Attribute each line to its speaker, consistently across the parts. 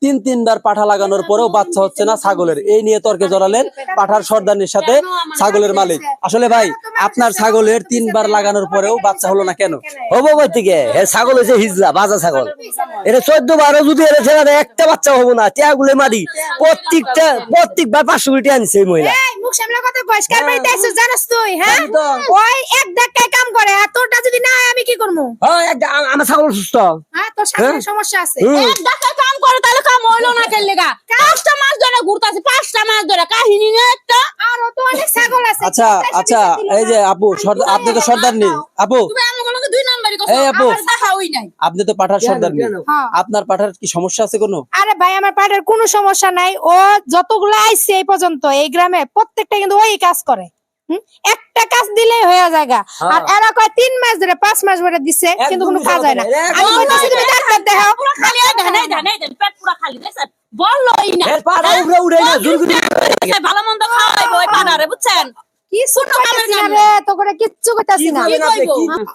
Speaker 1: তিনবার পাঠা লাগানোর পরেও বাচ্চা হচ্ছে না ছাগলের, এই নিয়ে তর্কে জড়ালেন পাঠার সর্দারনির সাথে ছাগলের মালিক। আসলে ভাই আপনার ছাগলের 3বার লাগানোর পরেও বাচ্চা হলো না কেন?
Speaker 2: হবো কই থেকে? ছাগল হয়েছে হিজলা, বাজা ছাগল। এটা 14-12 যদি এর ছেড়ে একটা বাচ্চা হবো না, টিয়াগুলো মারি প্রত্যেকবার 500 কোটি আনছে এই মহিলা।
Speaker 3: মুখ সামলা কথা কইস, কার বাড়িতে আইছিস জানাস তুই? হ্যাঁ, ওই এক ধাক্কায় কাম করে, আর তোরটা যদি না হয় আমি কি করব?
Speaker 2: আমার ছাগল সুস্থ।
Speaker 3: হ্যাঁ, তোর সাথে সমস্যা আছে।
Speaker 4: এক ধাক্কায় কাম করে তাহলে কাম হইলো না কেন লেগা? 5টা মাস ধরে ঘুরতাছি, 5টা মাস ধরে কাহিনী না একটা।
Speaker 3: আর তো অনেক ছাগল আছে।
Speaker 1: আচ্ছা এই যে আপু, আপনি তো সর্দারনি আপু,
Speaker 4: তুমি আমাকে লগে 2 নাম্বারই করছ,
Speaker 1: এই আপু,
Speaker 4: আমার দেখা হই নাই।
Speaker 1: আপনি তো পাঠার সর্দারনি, আপনার পাঠার কি সমস্যা আছে কোনো?
Speaker 3: আরে ভাই, আমার পাটের কোনো সমস্যা নাই। ও যতগুলো আইছে এই পর্যন্ত এই গ্রামে প্রত্যেকটা কিন্তু ওই কাজ করে। একটা কাজ দিলেই হয়ে যায়গা। আর এরা কয় 3 মাস ধরে 5 মাস ধরে দিছে, কিন্তু কোনো কাজ হয় না। আমি কইতাছি তুমি ডাক্তার দেখাও।
Speaker 4: পুরো খালি ধানাই দেন, পেট পুরো খালি দেখছেন, বললোই না।
Speaker 2: এর পাড়া উড়ে না,
Speaker 4: ভালো মন্দ খাওয়াইবো ওই পাড়ারে, বুঝছেন?
Speaker 3: কিছু কইতাছি না রে, তো করে কিচ্ছু কইতাছি না।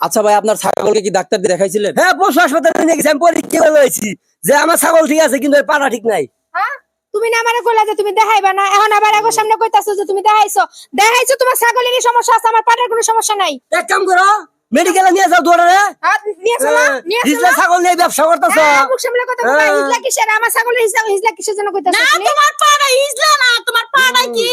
Speaker 1: আচ্ছা ভাই, আপনার ছাগলকে কি ডাক্তার দিয়ে দেখাইছিলেন?
Speaker 2: হ্যাঁ, পশু হাসপাতালে নিয়ে গেছি, আমি পরীক্ষা করে লইছি যে আমার ছাগল ঠিক আছে, কিন্তু এর পাড়া ঠিক নাই।
Speaker 3: হ্যাঁ, তুমি না আমারে কইলা যে তুমি দেখাইবা না, এখন আবার আগের সামনে কইতাছো যে তুমি দেখাইছো তোমার ছাগলেরই সমস্যা আছে, আমার পাটের কোনো সমস্যা নাই।
Speaker 2: এক কাম করো, মেডিকেলে নিয়ে যাও দৌড়ারে।
Speaker 3: নিয়ে চলো, নিয়ে
Speaker 2: হিজলা
Speaker 3: চলো।
Speaker 2: ছাগল নিয়ে ব্যবসা করতেছ।
Speaker 3: মুখ সামলে কথা কইবা, হিজলা কিসের? আমার ছাগলের হিজলা কিসের জন্য কইতাছো
Speaker 4: না,
Speaker 3: তুমি?
Speaker 4: তোমার পাড়া হিজলা না, তোমার পাড়া কি?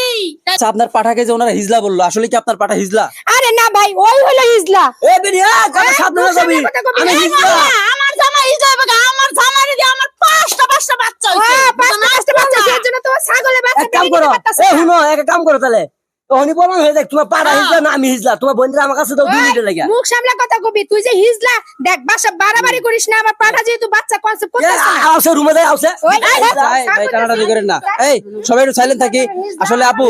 Speaker 1: আচ্ছা, আপনার পাঠাকে যে ওনারা হিজলা বললো, আসলে কি আপনার পাঠা হিজলা?
Speaker 3: আরে না ভাই, ওই হলো হিজলা।
Speaker 2: এ বেরিয়া কথা সাবধানে যাবি। আমি হিজলা।
Speaker 4: আমার জামা হিজলা হবে, আমার জামারে দিয়ে আমার 5টা বাচ্চা হইছে।
Speaker 3: হ্যাঁ, পাঁচটা বাচ্চা, এর জন্য তোমার ছাগলের বাচ্চা
Speaker 2: এক কাম
Speaker 3: কিনে
Speaker 2: করো,
Speaker 3: নিতে পারতাছো
Speaker 2: এ
Speaker 3: না।
Speaker 2: শুনো, এক কাম করো তাহলে। ওহনি বলন হয়ে যাক, তোমার পাড়া হিজলা না আমি হিজলা, তোমার বন্ধুরা আমার কাছে দাও 2 মিনিট লাগে।
Speaker 3: মুখ সামলা কথা কবি, তুই যে হিজলা, দেখ বাসা বাড়াবাড়ি করিস না। আমার পাঠা যেহেতু বাচ্চা কনসেপ্ট করতেছ না।
Speaker 2: আউছে রুমে যাই আউছে।
Speaker 3: ওই
Speaker 1: ভাই টানাটানি করেন না, এই সবাই একটু সাইলেন্ট থাকি। আসলে আপু,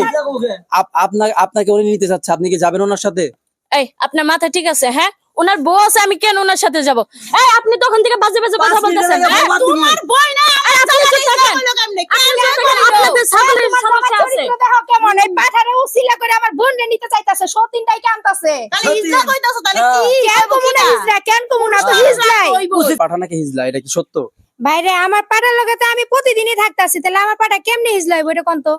Speaker 1: আপনাকে উনি নিতে চাচ্ছে, আপনি কি যাবেন ওনার সাথে?
Speaker 4: এই, আপনার মাথা ঠিক আছে? হ্যাঁ, ওনার বউ আছে, আমি কেন ওনার সাথে যাব? এই, আপনি তখন থেকে বাজে বাজে কথা বলতেছেন। তোমার বই না, আপনি চুপ থাকেন। আপনাদের ছাগলের সমস্যা আছে।
Speaker 3: দেখো কেমন এই পাঠারে উসিলা করে আমার বোনরে নিতে চাইতাছে, সতীনটাই কানতাছে।
Speaker 4: তাহলে হিজলা কইতাছো, তাহলে কি?
Speaker 3: কেন কমুনা হিজলা, কেন কমুনা তো হিজলাই।
Speaker 1: পাঠা নাকি হিজলা, এটা কি সত্য?
Speaker 3: ভাইরে, আমার পাঠার লগে তো আমি প্রতিদিনই থাকতাছি, তাহলে আমার পাঠা কেমনে হিজলাই বইটা কোন তো?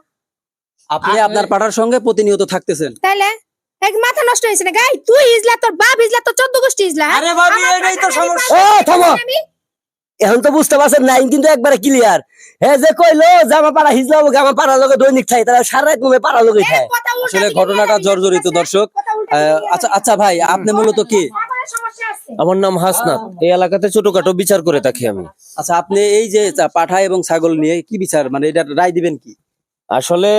Speaker 1: আপনি আপনার পাঠার সঙ্গে প্রতিনিয়ত থাকতেছেন,
Speaker 3: তাহলে এক মাথা নষ্ট হয়েছে না গাই? তুই হিজলা, তোর বাপ হিজলা, তোর 14 গোষ্ঠী হিজলা।
Speaker 2: আরে ভাবি,
Speaker 3: আমার
Speaker 2: এটাই তো
Speaker 3: পাঠার
Speaker 2: সমস্যা।
Speaker 3: আমি
Speaker 2: ও থামো,
Speaker 3: আমি
Speaker 2: এখন তো বুঝতে পারছেন নাই, কিন্তু একবারে ক্লিয়ার। হ্যাঁ, যে কইলো যে আমার পাড়া হিজলা হবে, আমার পাড়ার লগে দৈনিক খাই, তারা সারা রাত ঘুমে পাড়ার লগে খায়।
Speaker 3: কথা উল্টা
Speaker 1: আসলে
Speaker 3: দিকে
Speaker 1: ঘটনাটা
Speaker 3: নিয়ে
Speaker 1: জর্জরিত দর্শক।
Speaker 3: কথা উল্টা দিকে নিয়ে
Speaker 1: আচ্ছা আচ্ছা ভাই, আপনি মূলত কি?
Speaker 3: ছাগলের সমস্যা আছে।
Speaker 5: আমার নাম হাসনাত, এই এলাকাতে ছোটখাটো বিচার করে থাকি আমি।
Speaker 1: আচ্ছা, আপনি এই যে পাঠা এবং ছাগল নিয়ে কি বিচার, মানে এটা রায় দিবেন কি?
Speaker 5: আসলে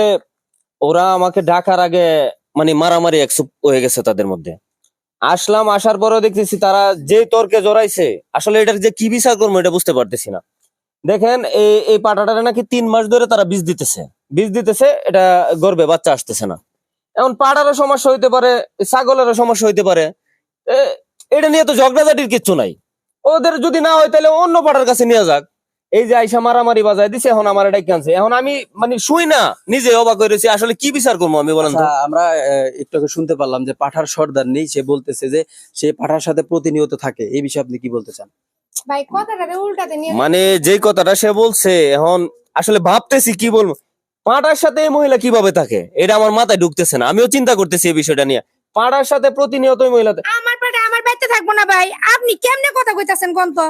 Speaker 5: ওরা আমাকে ডাকার আগে মানে মারামারি একসুপ হয়ে গেছে তাদের মধ্যে। আসলাম, আসার পরেও দেখতেছি তারা যে তর্কে জড়াইছে, আসলে এটার যে কি বিচার করবো এটা বুঝতে পারতেছি না। দেখেন, এই পাটাটা নাকি 3 মাস ধরে তারা বীজ দিতেছে, এটা গর্ভে বাচ্চা আসতেছে না। এখন পাড়ারও সমস্যা হইতে পারে, ছাগলেরও সমস্যা হইতে পারে। এটা নিয়ে তো ঝগড়াঝাটির কিচ্ছু নাই। ওদের যদি না হয় তাহলে অন্য পাড়ার কাছে নিয়ে যাক। এই যে আইসা মারামারি বাজায় দিছে, এখন আমার এটা কানছে। এখন আমি মানে শুই না, নিজে অবাক হয়েছি, আসলে কি বিচার করবো আমি, বলেন তো?
Speaker 1: আচ্ছা, আমরা একটু আগে শুনতে পারলাম যে পাঠার সর্দার নেই, সে বলতেছে যে সে পাঠার সাথে প্রতিনিয়ত থাকে, এই বিষয়ে আপনি কি বলতে চান?
Speaker 3: ভাই কথাটারে উল্টাতে নিয়ে
Speaker 5: মানে যে কথাটা সে বলছে, এখন আসলে ভাবতেছি কি বলবো। পাড়ার সাথে এই মহিলা কিভাবে থাকে এটা আমার মাথায় ঢুকতেছে না। আমিও চিন্তা করতেছি এই বিষয়টা নিয়ে। পাড়ার সাথে প্রতিনিয়ত এই মহিলা
Speaker 3: আমার পাঠা আমার বাড়িতে থাকবো না ভাই। আপনি কেমনে কথা কইতাছেন কোন তো?